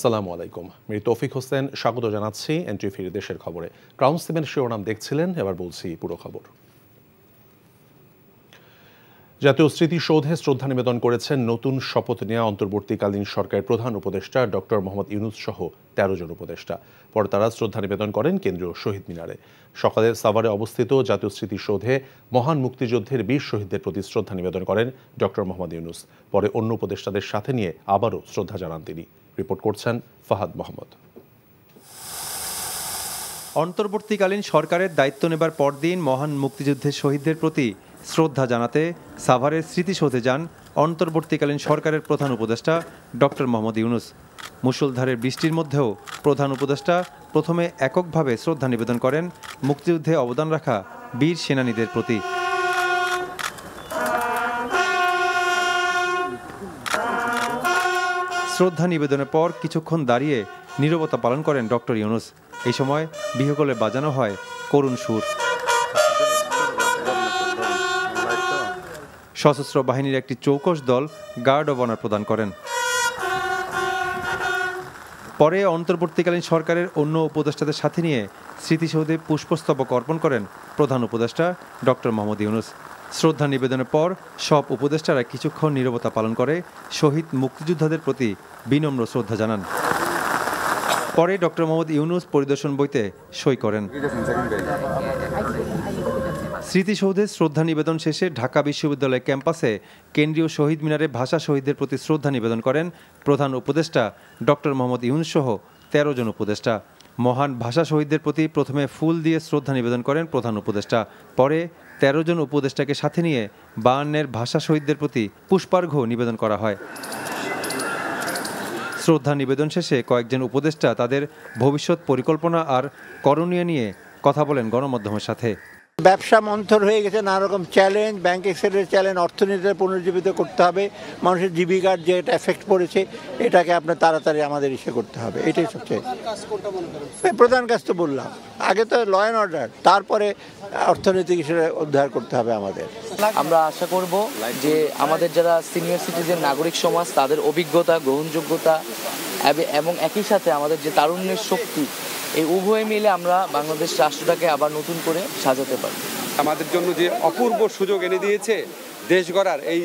আসসালামু আলাইকুম। আমি তৌফিক হোসেন স্বাগত জানাচ্ছি এন্ট্রি ফিরে দেশের খবরে। ক্রাউন সিমেন্ট শিরোনাম দেখছিলেন, এবার বলছি পুরো খবর। জাতীয় স্মৃতিসৌধে শ্রদ্ধা নিবেদন করেছেন নতুন শপথ নেওয়া অন্তর্বর্তীকালীন সরকারের প্রধান উপদেষ্টা ডক্টর মোহাম্মদ ইউনূস সহ ১৩ জন উপদেষ্টা। পরে তারা শ্রদ্ধা নিবেদন করেন কেন্দ্রীয় শহীদ মিনারে। সকালে সাভারে অবস্থিত জাতীয় স্মৃতিসৌধে মহান মুক্তিযুদ্ধের বীর শহীদদের প্রতি শ্রদ্ধা নিবেদন করেন ডক্টর মোহাম্মদ ইউনূস। পরে অন্য উপদেষ্টাদের সাথে নিয়ে আবারও শ্রদ্ধা জানান তিনি। রিপোর্ট করছেন ফাহাদ মোহাম্মদ। অন্তর্বর্তীকালীন সরকারের দায়িত্ব নেবার পরদিন মহান মুক্তিযুদ্ধের শহীদদের প্রতি শ্রদ্ধা জানাতে সাভারের স্মৃতিসৌধে যান অন্তর্বর্তীকালীন সরকারের প্রধান উপদেষ্টা ডক্টর মোহাম্মদ ইউনূস। মুষলধারের বৃষ্টির মধ্যেও প্রধান উপদেষ্টা প্রথমে এককভাবে শ্রদ্ধা নিবেদন করেন মুক্তিযুদ্ধে অবদান রাখা বীর সেনানীদের প্রতি। শ্রদ্ধা নিবেদনের পর কিছুক্ষণ দাঁড়িয়ে নীরবতা পালন করেন ডক্টর ইউনূস। এই সময় বিহকলে বাজানো হয় করুণ সুর। সশস্ত্র বাহিনীর একটি চৌকস দল গার্ড অব অনার প্রদান করেন। পরে অন্তর্বর্তীকালীন সরকারের অন্য উপদেষ্টাদের সাথে নিয়ে স্মৃতিসৌধে পুষ্পস্তবক অর্পণ করেন প্রধান উপদেষ্টা ডক্টর মোহাম্মদ ইউনূস। শ্রদ্ধা নিবেদনের পর সব উপদেষ্টারা কিছুক্ষণ নীরবতা পালন করে শহীদ মুক্তিযোদ্ধাদের প্রতি বিনম্র শ্রদ্ধা জানান। পরে ডক্টর মোহাম্মদ ইউনূস পরিদর্শন বইতে সই করেন। স্মৃতিসৌধে শ্রদ্ধা নিবেদন শেষে ঢাকা বিশ্ববিদ্যালয় ক্যাম্পাসে কেন্দ্রীয় শহীদ মিনারে ভাষা শহীদদের প্রতি শ্রদ্ধা নিবেদন করেন প্রধান উপদেষ্টা ডক্টর মোহাম্মদ ইউনূস সহ ১৩ জন উপদেষ্টা। মহান ভাষা শহীদদের প্রতি প্রথমে ফুল দিয়ে শ্রদ্ধা নিবেদন করেন প্রধান উপদেষ্টা। পরে ১৩ জন উপদেষ্টাকে সাথে নিয়ে ৫২-এর ভাষা শহীদদের প্রতি পুষ্পার্ঘ্য নিবেদন করা হয়। শ্রদ্ধা নিবেদন শেষে কয়েকজন উপদেষ্টা তাদের ভবিষ্যৎ পরিকল্পনা আর করণীয় নিয়ে কথা বলেন গণমাধ্যমের সাথে। ব্যবসা মন্থর হয়ে গেছে, নানা রকম চ্যালেঞ্জ, ব্যাংক এক্সেলের চ্যালেঞ্জ, অর্থনীতিতে পুনর্জীবিত করতে হবে, মানুষের জীবিকার যে এটা এফেক্ট পড়েছে এটাকে আপনার তাড়াতাড়ি আমাদের করতে হবে। এটাই সবচেয়ে প্রধান কাজ। তো বললাম আগে তো ল অ্যান্ড অর্ডার, তারপরে অর্থনৈতিক হিসেবে উদ্ধার করতে হবে আমাদের। আমরা আশা করব যে আমাদের যারা সিনিয়র সিটিজেন নাগরিক সমাজ তাদের অভিজ্ঞতা, গ্রহণযোগ্যতা এবং একই সাথে আমাদের যে তারুণ্যের শক্তি, এই উভয় মিলে আমরা বাংলাদেশ রাষ্ট্রটাকে আবার নতুন করে সাজাতে পারি। আমাদের জন্য যে অপূর্ব সুযোগ এনে দিয়েছে দেশ গড়ার, এই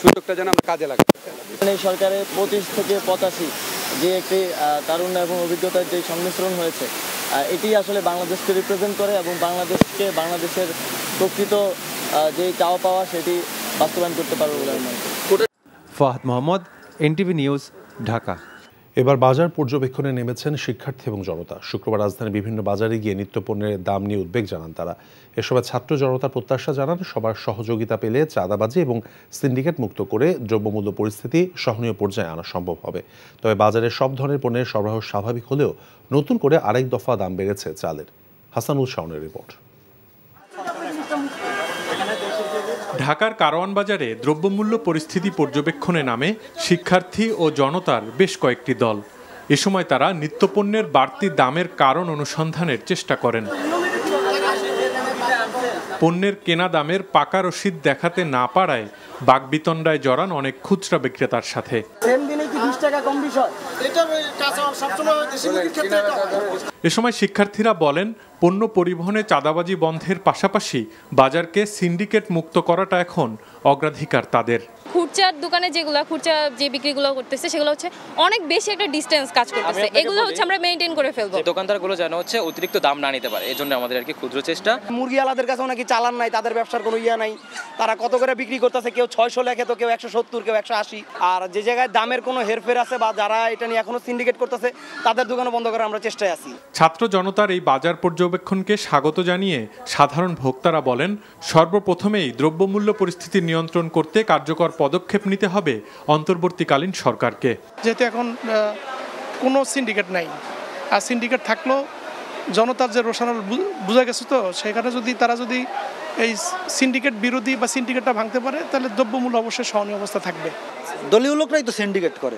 সুযোগটা যেন আমরা কাজে লাগাই। এই সরকারের ২৫ থেকে ৮৫ যে একটি তারুণ্য এবং অভিজ্ঞতার যে সংমিশ্রণ হয়েছে, এটি আসলে বাংলাদেশকে রিপ্রেজেন্ট করে এবং বাংলাদেশের প্রকৃত যে চাওয়া পাওয়া সেটি বাস্তবায়ন করতে পারবে বলে আমি মনে করি। Fahad Mohammad, NTV news, Dhaka. এবার বাজার পর্যবেক্ষণে নেমেছেন শিক্ষার্থী এবং জনতা। শুক্রবার রাজধানীর বিভিন্ন বাজারে গিয়ে নিত্যপণ্যের দাম নিয়ে উদ্বেগ জানান তারা। এসবে ছাত্র জনতার প্রত্যাশা জানান সবার সহযোগিতা পেলে চাঁদাবাজি এবং সিন্ডিকেট মুক্ত করে দ্রব্যমূল্য পরিস্থিতি সহনীয় পর্যায়ে আনা সম্ভব হবে। তবে বাজারে সব ধরনের পণ্যের সরবরাহ স্বাভাবিক হলেও নতুন করে আরেক দফা দাম বেড়েছে চালের। হাসানুল শাওনের রিপোর্ট। ঢাকার কারওয়ান বাজারে দ্রব্যমূল্য পরিস্থিতি পর্যবেক্ষণে নামে শিক্ষার্থী ও জনতার বেশ কয়েকটি দল। এ সময় তারা নিত্যপণ্যের বাড়তি দামের কারণ অনুসন্ধানের চেষ্টা করেন। পণ্যের কেনা দামের পাকা রসিদ দেখাতে না পারায় বাকবিতণ্ডায় জড়ান অনেক খুচরা বিক্রেতার সাথে। এ সময় শিক্ষার্থীরা বলেন, পণ্য পরিবহনে চাঁদাবাজি বন্ধের পাশাপাশি বাজারকে সিন্ডিকেট মুক্ত করাটা এখন অগ্রাধিকার তাদের। খুচরার দোকানে খুচরা যে বিক্রিগুলো করতেছে সেগুলো হচ্ছে অনেক বেশি একটা ডিসটেন্স কাজ করতেছে, এগুলো হচ্ছে আমরা মেইনটেইন করে ফেলবো। দোকানদারগুলো যেন হচ্ছে অতিরিক্ত দাম না নিতে পারে, এজন্য আমাদের আর কি ক্ষুদ্র চেষ্টা। মুরগিওয়ালাদের কাছেও নাকি চালান নাই, তাদের ব্যবসার কোনো ইয়া নাই, তারা কত করে বিক্রি করতেছে, কেউ ৬০০ লেখে তো কেউ ১৭০, কেউ ১৮০। আর যে জায়গায় দামের কোনো হেরফের আছে বা যারা এটা নিয়ে এখনো সিন্ডিকেট করতেছে তাদের দোকানও বন্ধ করার আমরা চেষ্টায় আছি। ছাত্র জনতার এই বাজার পর্যবেক্ষণকে স্বাগত জানিয়ে সাধারণ ভোক্তারা বলেন, সর্বপ্রথমেই দ্রব্যমূল্য পরিস্থিতি নিয়ন্ত্রণ করতে কার্যকর পদক্ষেপ নিতে হবে অন্তর্বর্তীকালীন সরকারকে। যেহেতু এখন কোনো সিন্ডিকেট নাই, আর সিন্ডিকেট থাকলেও জনতার যে রোষানল বোঝা গেছে, তো সেখানে তারা যদি এই সিন্ডিকেট বিরোধী বা সিন্ডিকেটটা ভাঙতে পারে তাহলে দ্রব্যমূল্য অবশ্যই সহনীয় অবস্থা থাকবে। দলীয় লোকরাই তো সিন্ডিকেট করে,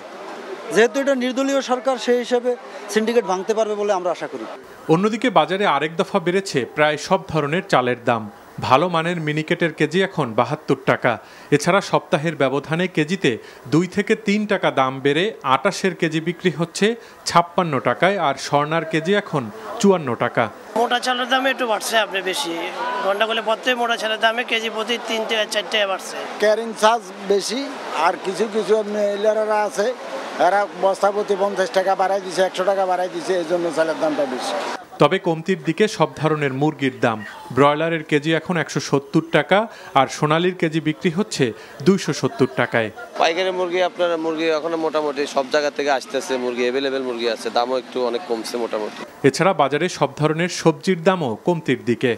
যেহেতু এটা নির্দলীয় সরকার, সেই হিসেবে সিন্ডিকেট ভাঙতে পারবে বলে আমরা আশা করি। অন্যদিকে বাজারে আরেক দফা বেড়েছে প্রায় সব ধরনের চালের দাম। ভালো মানের মিনিকেটের কেজি এখন ৭২ টাকা। এছাড়া সপ্তাহের ব্যবধানে কেজিতে ২ থেকে ৩ টাকা দাম বেড়ে ২৮-এর কেজি বিক্রি হচ্ছে ৫৬ টাকায়, আর স্বর্ণার কেজি এখন ৫৪ টাকা। মোটা চালের দামে একটু বাড়ছে, আপনি বেশি গন্ডাগোলে পড়তে মোটা চালের দামে কেজি প্রতি ৩ থেকে ৪ টাকা বাড়ছে। ক্যারিং চার্জ বেশি, আর কিছু মিলাররা আছে এরা বস্তা প্রতি ৫০ টাকা বাড়াই দিছে, ১০০ টাকা বাড়াই দিছে, এই জন্য চালের দামটা বেশি। তবে কমতির দিকে সব ধরনের মুরগির দাম। ব্রয়লারের কেজি এখন ১৭০ টাকা, আর সোনালির কেজি বিক্রি হচ্ছে ২৭০ টাকায়। পাইকারি মুরগি আপনার মুরগি এখন মোটামুটি সব জায়গা থেকে আসতেছে, মুরগি অ্যাভেলেবেল মুরগি আছে, দামও একটু অনেক কমছে মোটামুটি। এছাড়া বাজারে সব ধরনের সবজির দামও কমতির দিকে।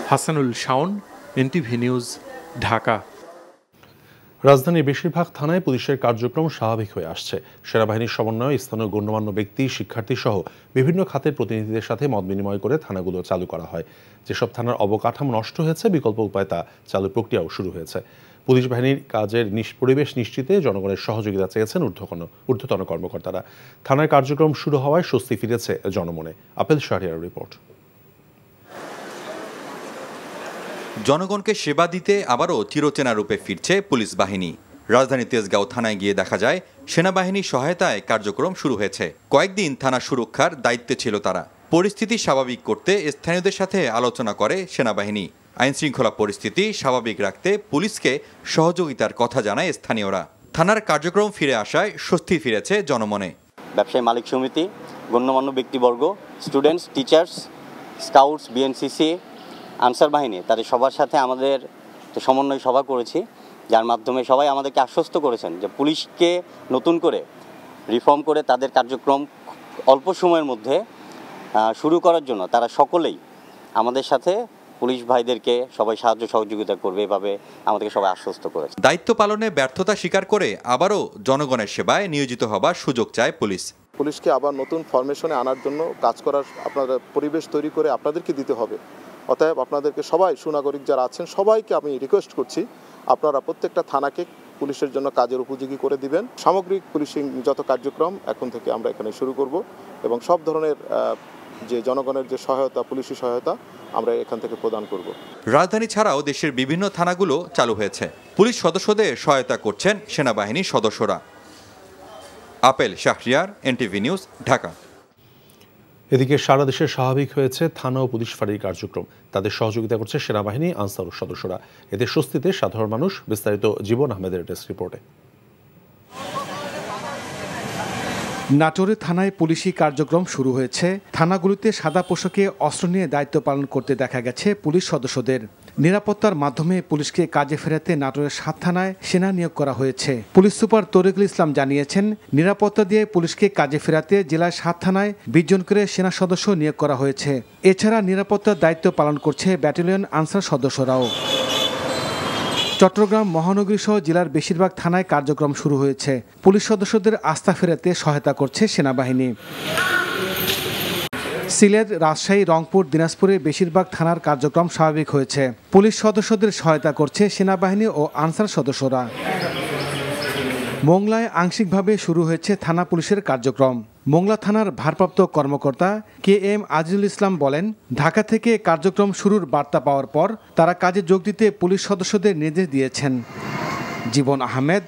Hasanul Shaon, NTV news, Dhaka. রাজধানীর বেশিরভাগ থানায় পুলিশের কার্যক্রম স্বাভাবিক হয়ে আসছে। সেনাবাহিনীর সমন্বয়ে স্থানীয় গণ্যমান্য ব্যক্তি, শিক্ষার্থী সহ বিভিন্ন খাতের প্রতিনিধিদের সাথে মত বিনিময় করে থানাগুলো চালু করা হয়। যেসব থানার অবকাঠামো নষ্ট হয়েছে, বিকল্প উপায় তা চালু প্রক্রিয়াও শুরু হয়েছে। পুলিশ বাহিনীর কাজের পরিবেশ নিশ্চিতে জনগণের সহযোগিতা চেয়েছেন ঊর্ধ্বতন কর্মকর্তারা। থানার কার্যক্রম শুরু হওয়ায় স্বস্তি ফিরেছে জনমনে। Apple Shahriar report. জনগণকে সেবা দিতে আবারও চিরচেনা রূপে ফিরছে পুলিশ বাহিনী। রাজধানী তেজগাঁও থানায় গিয়ে দেখা যায় সেনাবাহিনীর সহায়তায় কার্যক্রম শুরু হয়েছে। কয়েকদিন থানা সুরক্ষার দায়িত্বে ছিল তারা। পরিস্থিতি স্বাভাবিক করতে স্থানীয়দের সাথে আলোচনা করে সেনাবাহিনী। আইনশৃঙ্খলা পরিস্থিতি স্বাভাবিক রাখতে পুলিশকে সহযোগিতার কথা জানায় স্থানীয়রা। থানার কার্যক্রম ফিরে আসায় স্বস্তি ফিরেছে জনমনে। ব্যবসায়ী মালিক সমিতি, গণ্যমান্য ব্যক্তিবর্গ, students, teachers, scouts, BNCC, answer বাহিনী, তাদের সবার সাথে আমাদের সমন্বয় সভা করেছি, যার মাধ্যমে সবাই আমাদেরকে আশ্বস্ত করেছেন যে পুলিশকে নতুন করে রিফর্ম করে তাদের কার্যক্রম অল্প সময়ের মধ্যে শুরু করার জন্য তারা সকলেই আমাদের সাথে পুলিশ ভাইদেরকে সবাই সাহায্য সহযোগিতা করবে, এভাবে আমাদেরকে সবাই আশ্বস্ত করেছে। দায়িত্ব পালনে ব্যর্থতা স্বীকার করে আবারও জনগণের সেবায় নিয়োজিত হবার সুযোগ চায় পুলিশ। পুলিশকে আবার নতুন ফরমেশনে আনার জন্য কাজ করার আপনারা পরিবেশ তৈরি করে আপনাদেরকে দিতে হবে। অতএব আপনাদেরকে সবাই সুনাগরিক যারা আছেন সবাইকে আমি রিকোয়েস্ট করছি, আপনারা প্রত্যেকটা থানাকে পুলিশের জন্য কাজের উপযোগী করে দিবেন। সামগ্রিক পুলিশিং যত কার্যক্রম এখন থেকে আমরা এখানে শুরু করব, এবং সব ধরনের যে জনগণের যে সহায়তা, পুলিশি সহায়তা আমরা এখান থেকে প্রদান করব। রাজধানী ছাড়াও দেশের বিভিন্ন থানাগুলো চালু হয়েছে। পুলিশ সদস্যদের সহায়তা করছেন সেনাবাহিনীর সদস্যরা। Apple Shahriar, NTV news, Dhaka. এদিকে সারা দেশে স্বাভাবিক হয়েছে থানা ও পুলিশ ফাঁড়ির কার্যক্রম। তাদের সহযোগিতা করছে সেনাবাহিনী, আনসার সদস্যরা। এতে স্বস্তিতে সাধারণ মানুষ। বিস্তারিত জীবন আহমেদের ডেস্ক রিপোর্টে। নাটোরে থানায় পুলিশি কার্যক্রম শুরু হয়েছে। থানাগুলিতে সাদা পোশাকে অস্ত্র নিয়ে দায়িত্ব পালন করতে দেখা গেছে পুলিশ সদস্যদের। নিরাপত্তার মাধ্যমে পুলিশকে কাজে ফেরাতে নাটোরের ৭ থানায় সেনা নিয়োগ করা হয়েছে। পুলিশ সুপার তরিকুল ইসলাম জানিয়েছেন, নিরাপত্তা দিয়ে পুলিশকে কাজে ফেরাতে জেলার ৭ থানায় ২০ জন করে সেনা সদস্য নিয়োগ করা হয়েছে। এছাড়া নিরাপত্তার দায়িত্ব পালন করছে ব্যাটালিয়ন আনসার সদস্যরাও। চট্টগ্রাম মহানগরী সহ জেলার বেশিরভাগ থানায় কার্যক্রম শুরু হয়েছে। পুলিশ সদস্যদের আস্থা ফেরাতে সহায়তা করছে সেনাবাহিনী। সিলেট, রাজশাহী, রংপুর, দিনাজপুরের বেশিরভাগ থানার কার্যক্রম স্বাভাবিক হয়েছে। পুলিশ সদস্যদের সহায়তা করছে সেনাবাহিনী ও আনসার সদস্যরা। মোংলায় আংশিকভাবে শুরু হয়েছে থানা পুলিশের কার্যক্রম। মোংলা থানার ভারপ্রাপ্ত কর্মকর্তা KM আজিজুল ইসলাম বলেন, ঢাকা থেকে কার্যক্রম শুরুর বার্তা পাওয়ার পর তারা কাজে যোগ দিতে পুলিশ সদস্যদের নির্দেশ দিয়েছেন। জীবন আহমেদ,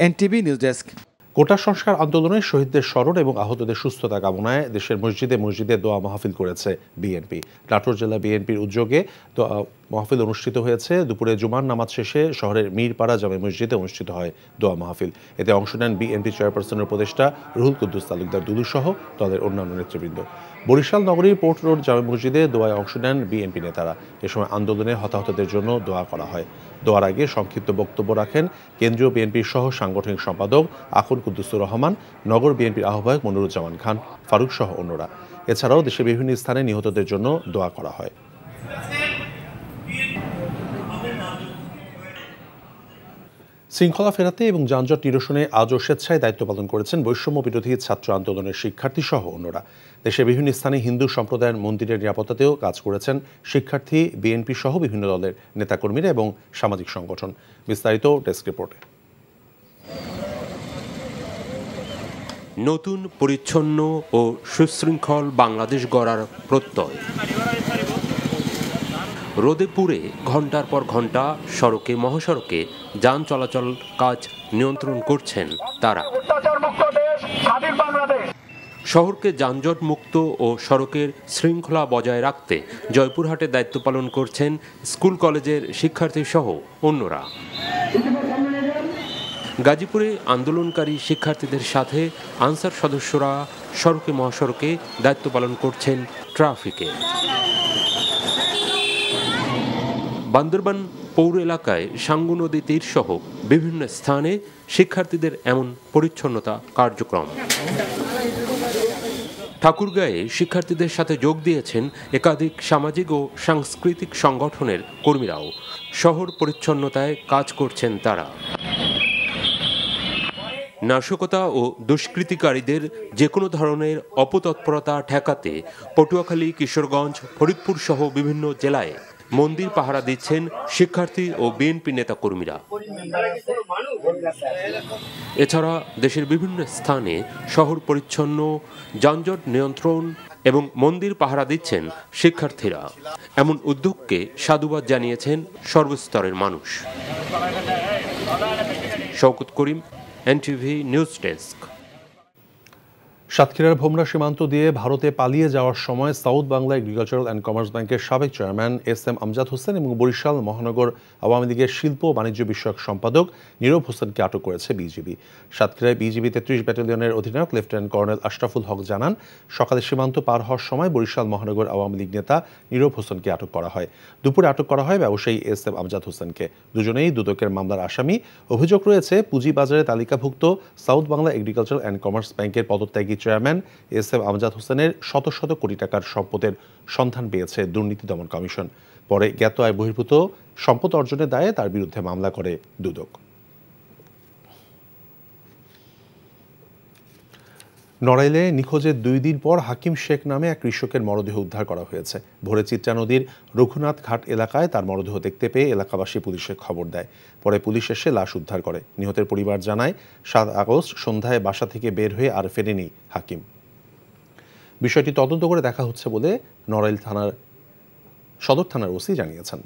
এনটিভি নিউজ ডেস্ক। কোটা সংস্কার আন্দোলনে শহীদদের স্মরণ এবং আহতদের সুস্থতা কামনায় দেশের মসজিদে মসজিদে দোয়া মাহফিল করেছে বিএনপি। নাটোর জেলা বিএনপির উদ্যোগে দোয়া মাহফিল অনুষ্ঠিত হয়েছে। দুপুরে জুমার নামাজ শেষে শহরের মীরপাড়া জামে মসজিদে অনুষ্ঠিত হয় দোয়া মাহফিল। এতে অংশ নেন বিএনপি চেয়ারপারসনের উপদেষ্টা রুহুল কুদ্দুস তালুকদার দুদু সহ দলের অন্যান্য নেতৃবৃন্দ। বরিশাল নগরীর পোর্ট রোড জামে মসজিদে দোয়ায় অংশ নেন বিএনপি নেতারা। এ সময় আন্দোলনে হতাহতদের জন্য দোয়া করা হয়। দোয়ার আগে সংক্ষিপ্ত বক্তব্য রাখেন কেন্দ্রীয় বিএনপির সহ সাংগঠনিক সম্পাদক আখুন কুদ্দুসুর রহমান, নগর বিএনপির আহ্বায়ক মনিরুজ্জামান খান ফারুক সহ অন্যরা। এছাড়াও দেশের বিভিন্ন স্থানে নিহতদের জন্য দোয়া করা হয়। শৃঙ্খলা ফেরাতে এবং যানজট নিরসনে আজও স্বেচ্ছায় দায়িত্ব পালন করেছেন বৈষম্য বিরোধী ছাত্র আন্দোলনের শিক্ষার্থী সহ অন্যরা। দেশের বিভিন্ন স্থানে হিন্দু সম্প্রদায়ের মন্দিরের নিরাপত্তাতেও কাজ করেছেন শিক্ষার্থী, বিএনপি সহ বিভিন্ন দলের নেতাকর্মীরা এবং সামাজিক সংগঠন। বিস্তারিত ডেস্ক রিপোর্টে। নতুন, পরিচ্ছন্ন ও সুশৃঙ্খল বাংলাদেশ গড়ার প্রত্যয়। রোদে পুড়ে ঘন্টার পর ঘন্টা সড়কে মহাসড়কে যান চলাচল কাজ নিয়ন্ত্রণ করছেন তারা। শহরকে যানজট মুক্ত ও সড়কের শৃঙ্খলা বজায় রাখতে জয়পুরহাটে দায়িত্ব পালন করছেন স্কুল কলেজের শিক্ষার্থী সহ অন্যরা। গাজীপুরে আন্দোলনকারী শিক্ষার্থীদের সাথে আনসার সদস্যরা সড়কে মহাসড়কে দায়িত্ব পালন করছেন ট্রাফিকে। বান্দরবান পৌর এলাকায় সাঙ্গু নদী তীর সহ বিভিন্ন স্থানে শিক্ষার্থীদের এমন পরিচ্ছন্নতা কার্যক্রম। ঠাকুরগাঁয়ে শিক্ষার্থীদের সাথে যোগ দিয়েছেন একাধিক সামাজিক ও সাংস্কৃতিক সংগঠনের কর্মীরাও। শহর পরিচ্ছন্নতায় কাজ করছেন তারা। নাশকতা ও দুষ্কৃতিকারীদের যে কোনো ধরনের অপতৎপরতা ঠেকাতে পটুয়াখালী, কিশোরগঞ্জ, ফরিদপুর সহ বিভিন্ন জেলায় মন্দির পাহারা দিচ্ছেন শিক্ষার্থী ও বিএনপি নেতাকর্মীরা। এছাড়া দেশের বিভিন্ন স্থানে শহর পরিচ্ছন্ন, যানজট নিয়ন্ত্রণ এবং মন্দির পাহারা দিচ্ছেন শিক্ষার্থীরা। এমন উদ্যোগকে সাধুবাদ জানিয়েছেন সর্বস্তরের মানুষ। শওকত করিম, এনটিভি নিউজ ডেস্ক। সাতক্ষীরার ভোমরা সীমান্ত দিয়ে ভারতে পালিয়ে যাওয়ার সময় south Bangla agricultural and commerce ব্যাংকের সাবেক চেয়ারম্যান এস.এম. আমজাদ হোসেন এবং বরিশাল মহানগর আওয়ামী লীগের শিল্প ও বাণিজ্য বিষয়ক সম্পাদক নীরব হোসেনকে আটক করেছে বিজিবি। সাতক্ষীরায় বিজিবি ৩৩ ব্যাটালিয়নের অধিনায়ক লেফটেন্যান্ট কর্নেল আশরাফুল হক জানান, সকালে সীমান্ত পার হওয়ার সময় বরিশাল মহানগর আওয়ামী লীগ নেতা নীরব হোসেনকে আটক করা হয়। দুপুরে আটক করা হয় ব্যবসায়ী এস.এম. আমজাদ হোসেনকে। দুজনেই দুদকের মামলার আসামি। অভিযোগ রয়েছে পুঁজিবাজারে তালিকাভুক্ত south Bangla agricultural and commerce ব্যাংকের পদত্যাগী চেয়ারম্যান এস.এম. আমজাদ হোসেনের শত শত কোটি টাকার সম্পদের সন্ধান পেয়েছে দুর্নীতি দমন কমিশন। পরে জ্ঞাত আয় বহির্ভূত সম্পদ অর্জনের দায়ে তার বিরুদ্ধে মামলা করে দুদক। নড়াইলে নিখোঁজের 2 দিন পর হাকিম শেখ নামে এক কৃষকের মরদেহ উদ্ধার করা হয়েছে। ভোরে চিত্রা নদীর রঘুনাথ ঘাট এলাকায় তার মরদেহ দেখতে পেয়ে এলাকাবাসী পুলিশে খবর দেয়। পরে পুলিশ এসে লাশ উদ্ধার করে। নিহতের পরিবার জানায়, 7 আগস্ট সন্ধ্যায় বাসা থেকে বের হয়ে আর ফেরেনি হাকিম। বিষয়টি তদন্ত করে দেখা হচ্ছে বলে নড়াইল থানার সদর থানার ওসি জানিয়েছেন।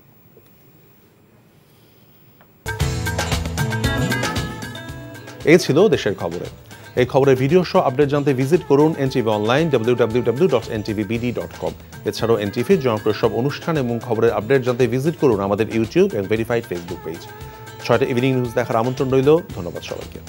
এই ছিল দেশের খবরে। এই খবরের ভিডিও সহ আপডেট জানতে ভিজিট করুন এনটিভি অনলাইন www.ntvbd.com। এছাড়াও এনটিভির জনপ্রিয় সব অনুষ্ঠান এবং খবরের আপডেট জানতে ভিজিট করুন আমাদের ইউটিউব এবং ভেরিফাইড ফেসবুক পেজ। 6টা ইভিনিং নিউজ দেখার আমন্ত্রণ রইল। ধন্যবাদ সবাইকে।